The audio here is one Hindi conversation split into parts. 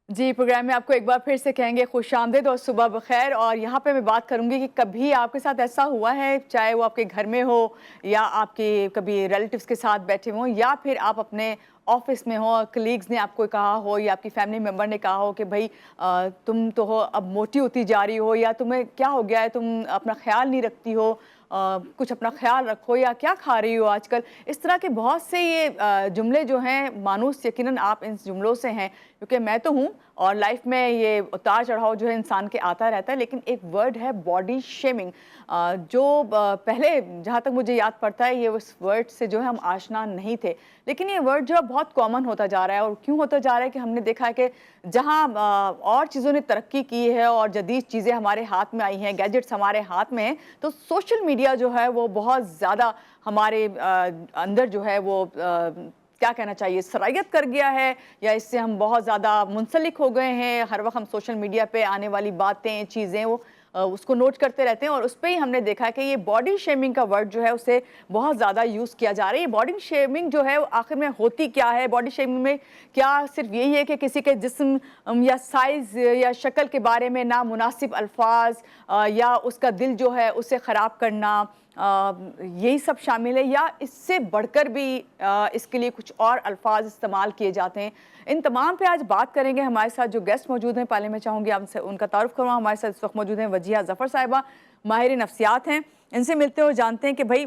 जी, प्रोग्राम में आपको एक बार फिर से कहेंगे खुशामदीद और सुबह बखैर। और यहाँ पे मैं बात करूँगी कि कभी आपके साथ ऐसा हुआ है, चाहे वो आपके घर में हो या आपके कभी रिलेटिव्स के साथ बैठे हों या फिर आप अपने ऑफिस में हो, कलीग्स ने आपको कहा हो या आपकी फैमिली मेंबर ने कहा हो कि भाई तुम तो हो अब मोटी होती जा रही हो, या तुम्हें क्या हो गया है, तुम अपना ख्याल नहीं रखती हो, कुछ अपना ख्याल रखो, या क्या खा रही हो आजकल। इस तरह के बहुत से ये जुमले जो हैं, मानूस यकीनन आप इन जुमलों से हैं, क्योंकि मैं तो हूँ और लाइफ में ये उतार चढ़ाव जो है इंसान के आता रहता है। लेकिन एक वर्ड है बॉडी शेमिंग, जो पहले जहाँ तक मुझे याद पड़ता है ये उस वर्ड से जो है हम आशना नहीं थे, लेकिन ये वर्ड जो है बहुत कॉमन होता जा रहा है। और क्यों होता जा रहा है कि हमने देखा है कि जहाँ और चीज़ों ने तरक्की की है और जदीद चीज़ें हमारे हाथ में आई हैं, गैजेट्स हमारे हाथ में हैं, तो सोशल मीडिया जो है वो बहुत ज़्यादा हमारे अंदर जो है वो क्या कहना चाहिए, सरायत कर गया है, या इससे हम बहुत ज़्यादा मुंसलिक हो गए हैं। हर वक्त हम सोशल मीडिया पे आने वाली बातें, चीज़ें वो उसको नोट करते रहते हैं, और उस पे ही हमने देखा है कि ये बॉडी शेमिंग का वर्ड जो है उसे बहुत ज़्यादा यूज़ किया जा रहा है। ये बॉडी शेमिंग जो है वो आखिर में होती क्या है? बॉडी शेमिंग में क्या सिर्फ यही है कि किसी के जिस्म या साइज़ या शक्ल के बारे में नामुनासिब अल्फाज या उसका दिल जो है उसे ख़राब करना, यही सब शामिल है, या इससे बढ़कर भी इसके लिए कुछ और अल्फाज इस्तेमाल किए जाते हैं? इन तमाम पे आज बात करेंगे। हमारे साथ जो गेस्ट मौजूद हैं, पहले मैं चाहूँगी आपसे उनका तारुफ करवाऊँ। हमारे साथ इस वक्त मौजूद हैं वजिया ज़फ़र साहिबा, माहिर नफ्सियात हैं। इनसे मिलते हुए जानते हैं कि भाई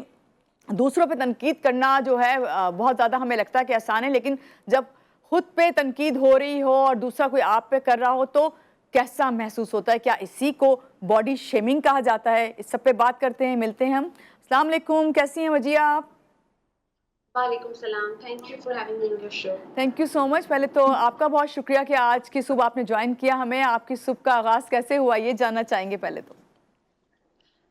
दूसरों पे तनकीद करना जो है बहुत ज़्यादा हमें लगता है कि आसान है, लेकिन जब खुद पे तनकीद हो रही हो और दूसरा कोई आप पे कर रहा हो तो कैसा महसूस होता है? क्या इसी को बॉडी शेमिंग कहा जाता है? इस सब पे बात करते हैं, मिलते हैं हम। अस्सलाम वालेकुम, कैसी हैं वजिया आप? वालेकुम सलाम, thank you for having me on your show. Thank you so much. पहले तो आपका बहुत शुक्रिया कि आज की सुबह आपने ज्वाइन किया हमें। आपकी सुबह का आगाज़ कैसे हुआ ये जानना चाहेंगे पहले तो।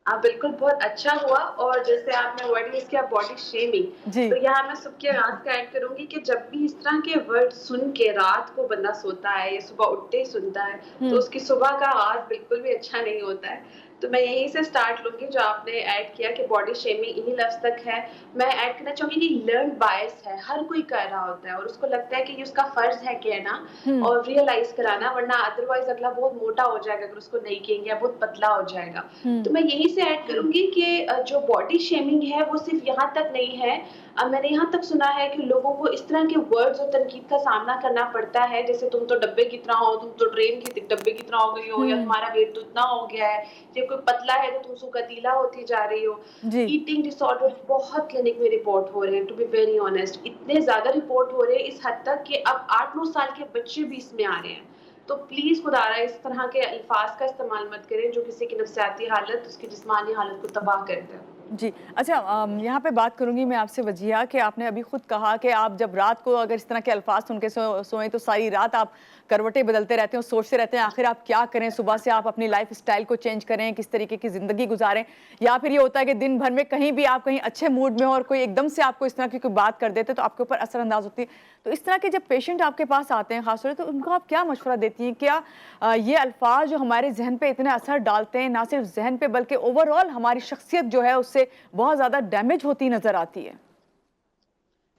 बिल्कुल बहुत अच्छा हुआ। और जैसे आपने वर्ड यूज़ किया बॉडी शेमिंग, जी। तो यहाँ मैं सबके रात का ऐड करूँगी कि जब भी इस तरह के वर्ड सुन के रात को बंदा सोता है या सुबह उठते ही सुनता है, तो हुँ। उसकी सुबह का आगाज़ बिल्कुल भी अच्छा नहीं होता है। तो मैं यहीं से स्टार्ट लूँगी जो आपने ऐड किया कि बॉडी शेमिंग इन्हीं लफ्ज़ तक है। मैं ऐड करना चाहूँगी कि लर्न्ड बायस है, हर कोई कर रहा होता है और उसको लगता है कि ये उसका फ़र्ज़ है कहना हुँ। और रियलाइज़ कराना, वरना अदरवाइज़ अगला बहुत मोटा हो जाएगा अगर उसको नहीं कहेंगे, या बहुत पतला हो जाएगा। हुँ। तो मैं यहीं से ऐड करूँगी कि जो बॉडी शेमिंग है वो सिर्फ़ यहाँ तक नहीं है। मैंने यहाँ तक सुना है कि लोगों को इस तरह के वर्ड्स और तनकीद का सामना करना पड़ता है, जैसे तुम तो डब्बे की तरह हो, तुम तो ट्रेन की डब्बे की तरह हो गई हो, या हुँ। तुम्हारा वेट तो इतना हो गया है, या कोई पतला है तो तुम सुकतीला होती जा रही हो। जी। ईटिंग डिसऑर्डर बहुत क्लिनिक में रिपोर्ट हो रहे हैं, टू बी वेरी ऑनेस्ट। इतने ज़्यादा रिपोर्ट हो रहे हैं इस हद तक कि अब 8-9 साल के बच्चे भी इसमें आ रहे हैं। तो प्लीज़ खुदारा इस तरह के अल्फाज का इस्तेमाल मत करें जो किसी की नफ्सियाती हालत, उसकी जिस्मानी हालत को तबाह कर दें। जी। अच्छा, यहाँ पे बात करूँगी मैं आपसे वजिया कि आपने अभी खुद कहा कि आप जब रात को अगर इस तरह के अल्फाज सुन के सोएं तो सारी रात आप करवटें बदलते रहते हैं और सोचते रहते हैं आखिर आप क्या करें, सुबह से आप अपनी लाइफ स्टाइल को चेंज करें, किस तरीके की ज़िंदगी गुजारें। या फिर ये होता है कि दिन भर में कहीं भी आप कहीं अच्छे मूड में हो और कोई एकदम से आपको इस तरह की कोई बात कर देते तो आपके ऊपर असरअंदाज होती है। तो इस तरह के जब पेशेंट आपके पास आते हैं खासतौर से, तो उनको आप क्या मशवरा देती हैं? क्या ये अल्फाज जो हमारे ज़हन पे इतने असर डालते हैं, ना सिर्फ ज़हन पे बल्कि ओवरऑल हमारी शख्सियत जो है उससे बहुत ज़्यादा डैमेज होती नज़र आती है?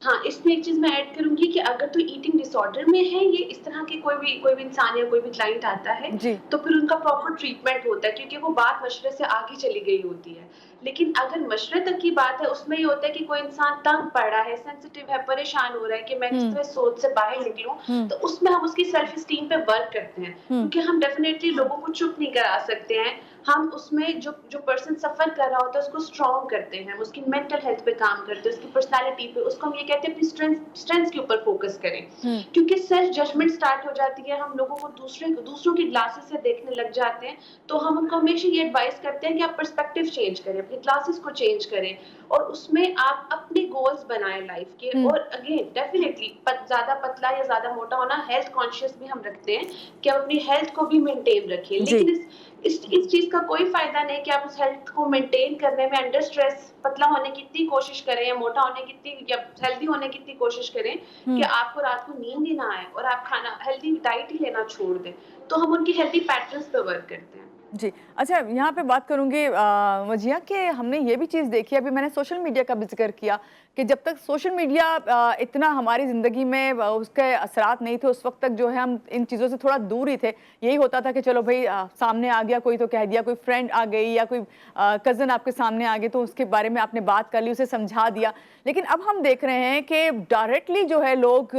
हाँ, इसमें एक चीज़ मैं ऐड करूँगी कि अगर तो ईटिंग डिसऑर्डर में है ये, इस तरह के कोई भी इंसान या कोई भी क्लाइंट आता है, जी। तो फिर उनका प्रॉपर ट्रीटमेंट होता है क्योंकि वो बात मशवरे से आगे चली गई होती है। लेकिन अगर मशवरे तक की बात है, उसमें ये होता है कि कोई इंसान तंग पड़ा है, सेंसिटिव है, परेशान हो रहा है कि मैं किस हुँ। तरह सोच से बाहर निकलूँ, हुँ। तो उसमें हम उसकी सेल्फ एस्टीम पे वर्क करते हैं। हुँ। क्योंकि हम डेफिनिटली लोगों को चुप नहीं करा सकते हैं। हम उसमें जो जो पर्सन सफ़र कर रहा होता है उसको स्ट्रॉन्ग करते हैं, उसकी मेंटल हेल्थ पे काम करते हैं, उसकी पर्सनैलिटी पे, उसको हम ये कहते हैं अपनी स्ट्रेंथ्स के ऊपर फोकस करें। हुँ। क्योंकि सेल्फ जजमेंट स्टार्ट हो जाती है, हम लोगों को दूसरों की ग्लासेस से देखने लग जाते हैं, तो हम उनको हमेशा ये एडवाइस करते हैं कि आप पर्सपेक्टिव चेंज करें, अपनी ग्लासेस को चेंज करें और उसमें आप अपने गोल्स बनाएं लाइफ के। हुँ। और अगेन डेफिनेटली ज़्यादा पतला या ज़्यादा मोटा होना, हेल्थ कॉन्शियस भी हम रखते हैं कि हम अपनी हेल्थ को भी मेंटेन रखें। जी। लेकिन इस चीज़ का कोई फ़ायदा नहीं कि आप उस हेल्थ को मेंटेन करने में अंडर स्ट्रेस पतला होने की इतनी कोशिश करें या मोटा होने की इतनी या हेल्दी होने की इतनी कोशिश करें कि हुँ। आपको रात को नींद ही ना आए और आप खाना हेल्दी डाइट ही लेना छोड़ दें। तो हम उनकी हेल्दी पैटर्न्स पे वर्क करते हैं। जी। अच्छा, यहाँ पे बात करूँगी वजिया कि हमने ये भी चीज़ देखी है, अभी मैंने सोशल मीडिया का भी ज़िक्र किया कि जब तक सोशल मीडिया इतना हमारी ज़िंदगी में उसके असरात नहीं थे, उस वक़्त तक जो है हम इन चीज़ों से थोड़ा दूर ही थे। यही होता था कि चलो भई सामने आ गया कोई तो कह दिया, कोई फ्रेंड आ गई या कोई कज़न आपके सामने आ गई तो उसके बारे में आपने बात कर ली, उसे समझा दिया। लेकिन अब हम देख रहे हैं कि डायरेक्टली जो है लोग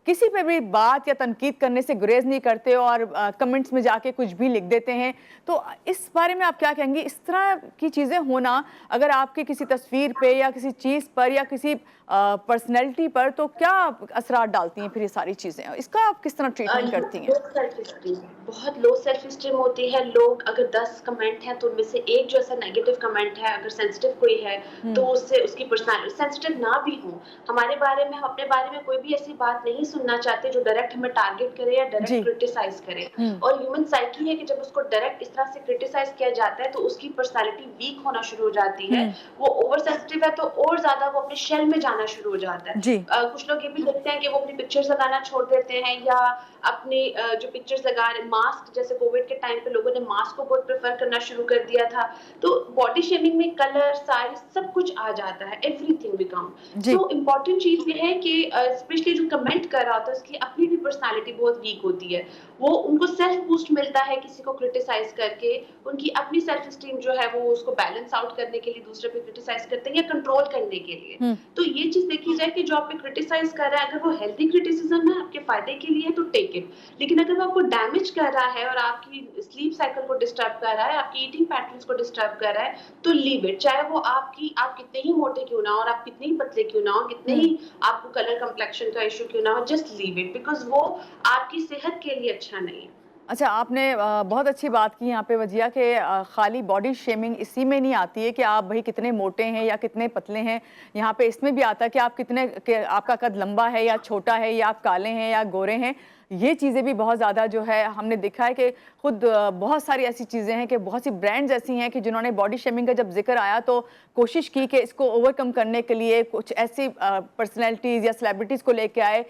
किसी पे भी बात या तनकीद करने से गुरेज़ नहीं करते और कमेंट्स में जाके कुछ भी लिख देते हैं। तो इस बारे में आप क्या कहेंगी? इस तरह की चीज़ें होना अगर आपकी किसी तस्वीर पे या किसी चीज़ पर या किसी पर्सनैलिटी पर तो क्या असरात डालती हैं फिर ये सारी चीज़ें? इसका आप किस तरह ट्रीटमेंट करती हैं? लो सेल्फ स्टीम, बहुत लो सेल्फ स्टीम होती है। लोग अगर 10 कमेंट हैं तो उनमें से एक जो ऐसा नेगेटिव कमेंट है, अगर सेंसिटिव कोई है तो उससे उसकी पर्सनालिटी सेंसिटिव ना भी हो, हमारे बारे में, हम अपने बारे में कोई भी ऐसी बात नहीं सुनना चाहते जो डायरेक्ट हमें टारगेट करे या डायरेक्ट जी। क्रिटिसाइज करे। और ह्यूमन साइकी है कि जब उसको डायरेक्ट इस तरह से क्रिटिसाइज किया जाता है तो उसकी पर्सनालिटी वीक होना शुरू हो जाती है। वो ओवर सेंसिटिव है तो और ज्यादा वो अपने शेल में जाना शुरू हो जाता है। जी। कुछ लोग ये भी देखते हैं कि वो अपनी पिक्चर्स लगाना छोड़ देते हैं या अपने जो पिक्चर्स लगा रहे, मास्क, जैसे कोविड के टाइम पे लोगों ने मास्क को बहुत प्रेफर करना शुरू कर दिया था। तो बॉडी शेमिंग में कलर, साइज सब कुछ आ जाता है, एवरीथिंग बिकम। जी। सो इम्पोर्टेंट चीज ये है कि स्पेशली जो कमेंट कर रहा होता है उसकी अपनी भी पर्सनालिटी बहुत वीक होती है। वो उनको सेल्फ बूस्ट मिलता है किसी को क्रिटिसाइज करके, उनकी अपनी सेल्फ स्टीम जो है वो उसको बैलेंस आउट करने के लिए दूसरे पे क्रिटिसाइज करते हैं या कंट्रोल करने के लिए। तो ये चीज देखी जाए कि जो आप पे क्रिटिसाइज कर रहा है, अगर वो हेल्दी क्रिटिसिज्म है, आपके फायदे के लिए, तो टेक इट। लेकिन अगर वो आपको डैमेज कर रहा है और आपकी स्लीप साइकिल को डिस्टर्ब कर रहा है, आपकी ईटिंग पैटर्न्स को डिस्टर्ब कर रहा है, तो लीव इट। चाहे वो आप कितने ही मोटे क्यों ना हो और आप कितने ही पतले क्यों ना हो, कितने ही आपको कलर कम्प्लेक्शन का इशू क्यों ना हो, जस्ट लीव इट, बिकॉज वो आपकी सेहत के लिए अच्छा नहीं है। अच्छा, आपने बहुत अच्छी बात की यहाँ पे वजिया कि खाली बॉडी शेमिंग इसी में नहीं आती है कि आप भाई कितने मोटे हैं या कितने पतले हैं। यहाँ पे इसमें भी आता है कि आप कितने कि आपका कद लंबा है या छोटा है या आप काले हैं या गोरे हैं। ये चीज़ें भी बहुत ज़्यादा जो है हमने देखा है कि खुद बहुत सारी ऐसी चीज़ें हैं कि बहुत सी ब्रांड्स ऐसी हैं कि जिन्होंने बॉडी शेमिंग का जब जिक्र आया तो कोशिश की कि इसको ओवरकम करने के लिए कुछ ऐसी पर्सनैलिटीज़ या सेलिब्रिटीज़ को लेके आए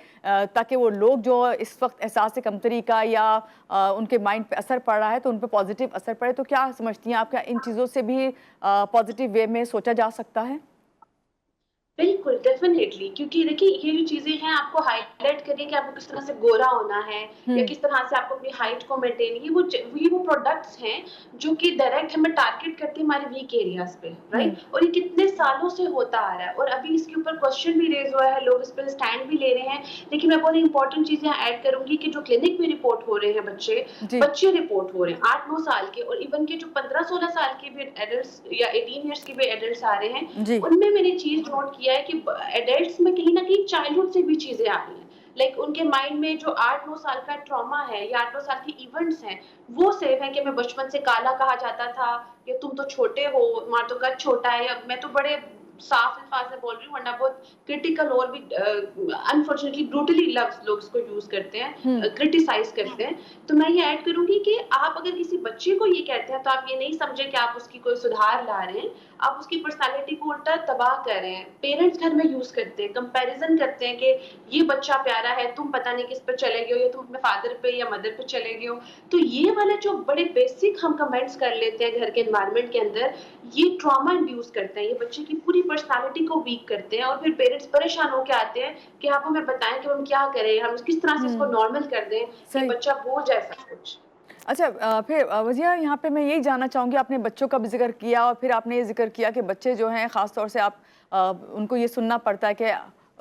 ताकि वो लोग जो इस वक्त एहसास कमतरी का या उनके माइंड पे असर पड़ रहा है तो उन पे पॉजिटिव असर पड़े। तो क्या समझती हैं आप, क्या इन चीज़ों से भी पॉजिटिव वे में सोचा जा सकता है? बिल्कुल, डेफ़िनेटली, क्योंकि देखिए ये जो चीज़ें हैं आपको हाइलाइट करें कि आपको किस तरह से गोरा होना है या किस तरह से आपको अपनी हाइट को मेंटेन, ये वो प्रोडक्ट्स हैं जो कि डायरेक्ट हमें टारगेट करते हैं हमारे वीक एरियाज़ पे, राइट? और ये कितने सालों से होता आ रहा है और अभी इसके ऊपर क्वेश्चन भी रेज़ हुआ है, लोग इस पे स्टैंड भी ले रहे हैं। लेकिन मैं बहुत इंपॉर्टेंट चीज़ यहाँ ऐड करूँगी कि जो क्लिनिक में रिपोर्ट हो रहे हैं जी। बच्चे रिपोर्ट हो रहे हैं 8-9 साल के, और इवन के जो 15-16 साल के भी एडल्ट्स या 18 इयर्स के भी एडल्ट्स आ रहे हैं, जी। उनमें मैंने चीज़ नोट किया है कि एडल्ट्स में कहीं न कहीं चाइल्डहुड से भी चीज़ें आ रही हैं। लाइक उनके माइंड में जो 8-9 साल का ट्रॉमा है या 8-9 साल के इवेंट्स हैं, वो सेव है कि मैं बचपन से काला कहा जाता था, या तुम तो छोटे हो, तुम्हारा तो कद छोटा है, या मैं तो बड़े साफ अल्फाज में बोल रही हूँ, वरना बहुत क्रिटिकल और भी अनफॉर्चुनेटली ब्रूटली लफ्ज़ लोग इसको यूज़ करते हैं, क्रिटिसाइज़ करते हैं। तो मैं ये ऐड करूँगी कि आप अगर किसी बच्चे को ये कहते हैं तो आप ये नहीं समझें कि आप उसकी कोई सुधार ला रहे हैं, आप उसकी पर्सनैलिटी को उल्टा तबाह कर रहे हैं। पेरेंट्स घर में यूज़ करते हैं, कंपैरिज़न करते हैं कि ये बच्चा प्यारा है, तुम पता नहीं किस पे चले गए हो, या तुम अपने फादर पे या मदर पे चले गए हो। तो ये वाले जो बड़े बेसिक हम कमेंट्स कर लेते हैं घर के एनवायरनमेंट के अंदर, ये ट्रॉमा इंड्यूस करते हैं, ये बच्चे की पूरी पर्सनैलिटी को वीक करते हैं, और फिर पेरेंट्स परेशान होके आते हैं कि आप हमें बताएं कि हम क्या करें, हम किस तरह से इसको नॉर्मल कर दें कि सही। बच्चा हो जाए सब कुछ। अच्छा, फिर वज़िया यहाँ पे मैं यही जानना चाहूँगी, आपने बच्चों का भी ज़िक्र किया और फिर आपने ये ज़िक्र किया कि बच्चे जो हैं ख़ास तौर से उनको ये सुनना पड़ता है कि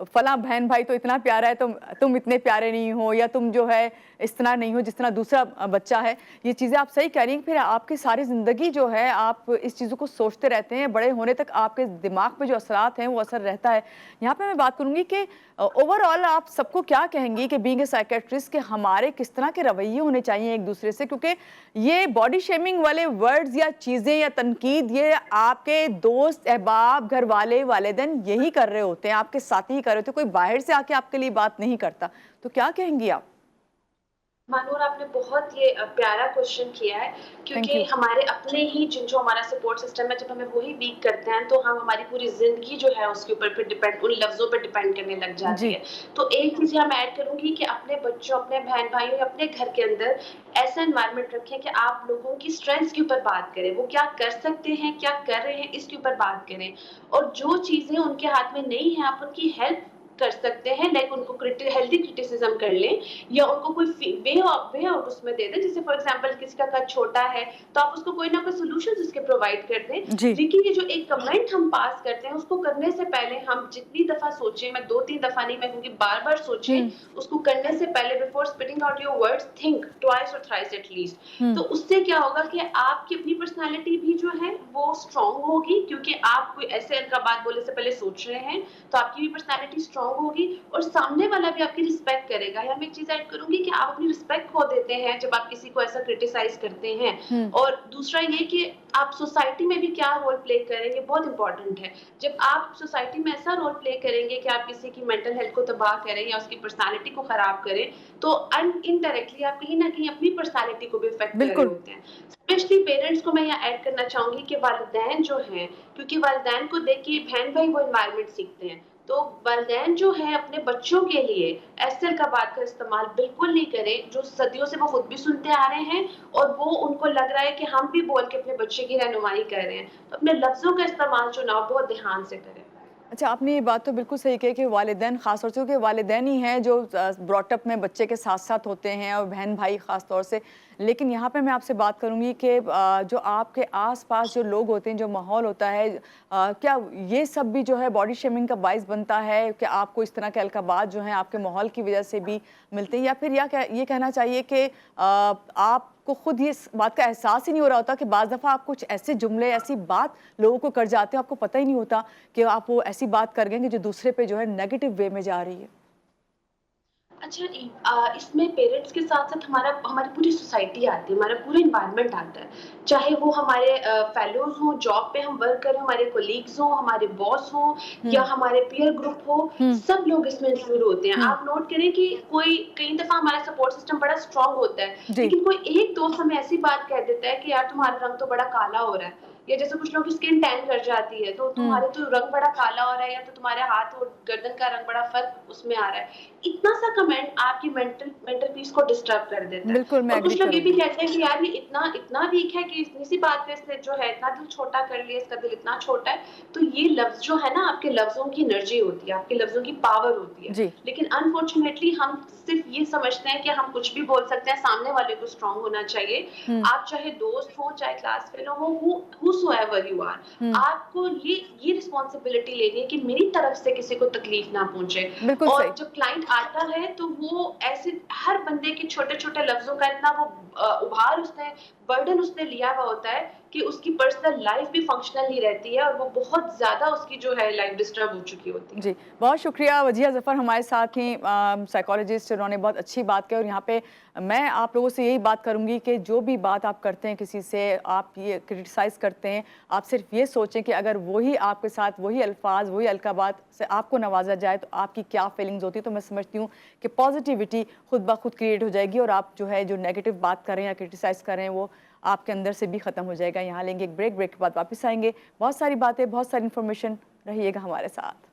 फलां बहन भाई तो इतना प्यारा है, तुम इतने प्यारे नहीं हो, या तुम जो है इस तरह नहीं हो जिस तरह दूसरा बच्चा है। ये चीज़ें आप सही कह रही हैं। फिर आपकी सारी ज़िंदगी जो है आप इस चीज़ों को सोचते रहते हैं, बड़े होने तक आपके दिमाग पे जो असरात हैं वो असर रहता है। यहाँ पे मैं बात करूँगी कि ओवरऑल आप सबको क्या कहेंगी कि बीइंग ए साइकियाट्रिस्ट के हमारे किस तरह के रवैये होने चाहिए एक दूसरे से, क्योंकि ये बॉडी शेमिंग वाले वर्ड्स या चीज़ें या तनकीद ये आपके दोस्त, अहबाब, घर वाले, वालिदैन यही कर रहे होते हैं, आपके साथी ही कर रहे होते हैं, कोई बाहर से आके आपके लिए बात नहीं करता। तो क्या कहेंगी आप? मानूर, आपने बहुत ये प्यारा क्वेश्चन किया है, थैंक क्योंकि यू। हमारे अपने ही जो हमारा सपोर्ट सिस्टम है, जब हमें वही वीक करते हैं तो हम हमारी पूरी ज़िंदगी जो है उसके ऊपर फिर डिपेंड, उन लफ्ज़ों पे डिपेंड करने लग जाती जी। है। तो एक चीज़ यहाँ मैं ऐड करूँगी कि अपने बच्चों, अपने बहन-भाइयों या अपने घर के अंदर ऐसा एनवायरनमेंट रखें कि आप लोगों की स्ट्रेंथ्स के ऊपर बात करें। वो क्या कर सकते हैं, क्या कर रहे हैं, इसके ऊपर बात करें। और जो चीज़ें उनके हाथ में नहीं है, आप उनकी हेल्प कर सकते हैं, लाइक उनको हेल्दी क्रिटिसिज्म कर लें, या उनको कोई वे आउट उसमें दे दें। जैसे फॉर एग्जांपल किसी का कद छोटा है, तो आप उसको कोई ना कोई सॉल्यूशंस उसके प्रोवाइड कर दें। जी। लेकिन ये जो एक कमेंट हम पास करते हैं, उसको करने से पहले हम जितनी दफ़ा सोचें, मैं 2-3 दफ़ा नहीं, मैं कहूँगी बार-बार सोचें, हुँ, उसको करने से पहले before spitting out your words, think twice और थ्राइस एट लीस्ट। हुँ। तो उससे क्या होगा कि आपकी अपनी पर्सनैलिटी भी जो है वो स्ट्रॉन्ग होगी, क्योंकि आप कोई ऐसे अलगाबात बोलने से पहले सोच रहे हैं, तो आपकी भी पर्सनैलिटी स्ट्रॉन्ग होगी और सामने वाला भी आपकी रिस्पेक्ट करेगा। या मैं एक चीज़ ऐड करूँगी कि आप अपनी रिस्पेक्ट खो देते हैं जब आप किसी को ऐसा क्रिटिसाइज़ करते हैं। हुँ। और दूसरा ये कि आप सोसाइटी में भी क्या रोल प्ले करेंगे, बहुत इम्पोर्टेंट है। जब आप सोसाइटी में ऐसा रोल प्ले करेंगे कि आप किसी की मेंटल हेल्थ को तबाह करें या उसकी पर्सनैलिटी को खराब करें, तो इनडायरेक्टली आप कहीं न कहीं अपनी पर्सनैलिटी को भी इफ़ेक्ट कर रहे बिल्कुल। होते हैं। स्पेशली पेरेंट्स को मैं यहाँ ऐड करना चाहूँगी कि वालिदैन जो हैं, क्योंकि वालिदैन को देख के बहन-भाई वो एनवायरनमेंट सीखते हैं। तो वालिदैन जो है अपने बच्चों के लिए ऐसे अलकाबात का इस्तेमाल बिल्कुल नहीं करें, जो सदियों से वो खुद भी सुनते आ रहे हैं और वो उनको लग रहा है कि हम भी बोल के अपने बच्चे की रहनुमाई कर रहे हैं। तो अपने लफ्ज़ों का इस्तेमाल चुनाव बहुत ध्यान से करें। अच्छा, आपने ये बात तो बिल्कुल सही कही कि वालिदैन ख़ास तौर से, क्योंकि वालिदैन ही हैं जो ब्रॉट अप में बच्चे के साथ-साथ होते हैं और बहन-भाई ख़ास तौर से। लेकिन यहाँ पे मैं आपसे बात करूँगी कि जो आपके आस-पास जो लोग होते हैं, जो माहौल होता है, क्या ये सब भी जो है बॉडी शेमिंग का बाइस बनता है कि आपको इस तरह के अलक़ाबात जो हैं आपके माहौल की वज़ह से भी मिलते हैं? या फिर ये कहना चाहिए कि आपको खुद ये इस बात का एहसास ही नहीं हो रहा होता कि बाज़ दफ़ा आप कुछ ऐसे जुमले, ऐसी बात लोगों को कर जाते हो, आपको पता ही नहीं होता कि आप वो ऐसी बात कर गए कि जो दूसरे पे जो है नेगेटिव वे में जा रही है? अच्छा, इसमें पेरेंट्स के साथ-साथ हमारी पूरी सोसाइटी आती है, हमारा पूरा एनवायरनमेंट आता है। चाहे वो हमारे फेलोज़ हों, जॉब पे हम वर्क कर रहे हों, हमारे कोलीग्स हों, हमारे बॉस हों या हुँ, हमारे पीयर ग्रुप हो, हुँ, सब लोग इसमें इंक्लूड होते हैं। हुँ। आप नोट करें कि कोई कई दफ़ा हमारा सपोर्ट सिस्टम बड़ा स्ट्रॉन्ग होता है, जी। लेकिन कोई एक दोस्त हमें ऐसी बात कह देता है कि यार तुम्हारा रंग तो बड़ा काला हो रहा है। या जैसे कुछ लोगों की स्किन टैन कर जाती है, तो हुँ। तुम्हारे तो रंग बड़ा काला हो रहा है, या तो तुम्हारे हाथ और गर्दन का रंग बड़ा फ़र्क उसमें आ रहा है। इतना सा कमेंट आपकी मेंटल मेंटल पीस को डिस्टर्ब कर देता है। बिल्कुल, मैं और एग्री कुछ लोग ये भी करूँगी। कहते हैं कि यार ये इतना इतना वीक है कि इतनी सी बात पे इसने जो है इतना दिल छोटा कर लिया, इसका दिल इतना छोटा है। तो ये लफ्ज़ जो है ना, आपके लफ्ज़ों की एनर्जी होती है, आपके लफ्ज़ों की पावर होती है। जी। लेकिन अनफॉर्चुनेटली हम सिर्फ़ ये समझते हैं कि हम कुछ भी बोल सकते हैं, सामने वाले को स्ट्रॉन्ग होना चाहिए। हुँ, आप चाहे दोस्त हो, चाहे क्लास फेलो हो, हूसोएवर यू आर, हुँ। आपको ये रिस्पॉन्सिबिलिटी लेनी है कि मेरी तरफ से किसी को तकलीफ ना पहुंचे। बिल्कुल सही। और जब क्लाइंट आता है तो वो ऐसे हर बंदे के छोटे-छोटे लफ्ज़ों का इतना वो उभार उसने, बर्डन उसने लिया हुआ होता है कि उसकी पर्सनल लाइफ़ भी फंक्शनल नहीं रहती है और वो बहुत ज़्यादा उसकी जो है लाइफ़ डिस्टर्ब हो चुकी होती है। जी, बहुत शुक्रिया वजिया ज़फ़र हमारे साथ ही साइकोलॉजिस्ट, उन्होंने बहुत अच्छी बात की और यहाँ पे मैं आप लोगों से यही बात करूँगी कि जो भी बात आप करते हैं किसी से, आप ये क्रिटिसाइज़ करते हैं, आप सिर्फ़ ये सोचें कि अगर वही आपके साथ वही अल्फ़ाज़, वही अलक़ाबात से आपको नवाज़ा जाए तो आपकी क्या फ़ीलिंग्स होती है। तो मैं समझती हूँ कि पॉज़िटिविटी खुद ब खुद क्रिएट हो जाएगी और आप जो है जो नेगेटिव बात कर रहे हैं या क्रिटिसाइज़ कर रहे हैं वो आपके अंदर से भी ख़त्म हो जाएगा। यहाँ लेंगे एक ब्रेक, ब्रेक के बाद वापस आएँगे। बहुत सारी बातें, बहुत सारी इन्फॉर्मेशन, रहिएगा हमारे साथ।